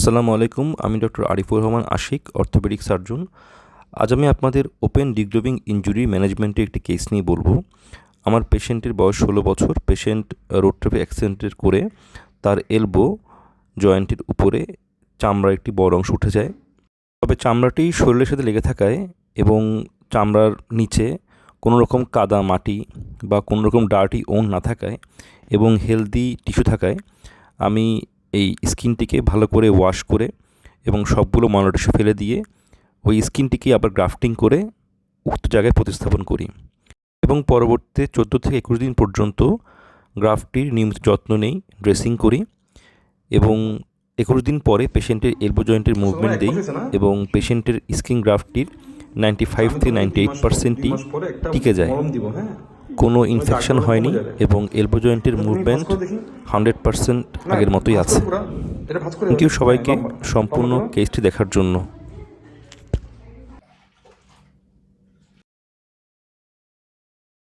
আসসালামু আলাইকুম। আমি doctor Arifur Rahman Ashiq, orthopaedic surgeon. আজ আমি আপনাদের ওপেন ডিগ্লোভিং ইনজুরি ম্যানেজমেন্টের একটি কেস নিয়ে বলবো। আমার পেশেন্টের বয়স 16 বছর। পেশেন্ট রোড ট্রাফিক অ্যাক্সিডেন্টের করে তার এলবো জয়েন্টের উপরে চামড়ার একটি বড় অংশ উঠে যায়। তবে চামড়াটি শরীরের সাথে লেগে থাকায় এবং চামড়ার নিচে কোনো রকম কাদা মাটি বা কোনো রকম ডার্টি ওন না থাকায় এবং হেলদি টিস্যু থাকায় আমি এই স্কিনটিকে ভালো করে ওয়াশ করে এবং সবগুলো ময়লা টিস্যু ফেলে দিয়ে ওই স্কিনটিকে আবার গ্রাফটিং করে উক্ত জায়গায় প্রতিস্থাপন করি এবং পরবর্তীতে 14 থেকে 21 দিন পর্যন্ত গ্রাফটির নিয়মিত যত্ন নেই, ড্রেসিং করি এবং 21 দিন পরে পেশেন্টের এলবো জয়েন্টের মুভমেন্ট দিই এবং পেশেন্টের স্কিন গ্রাফটির 95 থেকে 98%ই টিকে যায়। কোনো ইনফেকশন হয়নি এবং এলবো জয়েন্টের মুভমেন্ট 100% আগের মতোই আছে। থ্যাংক ইউ সবাইকে সম্পূর্ণ কেসটি দেখার জন্য।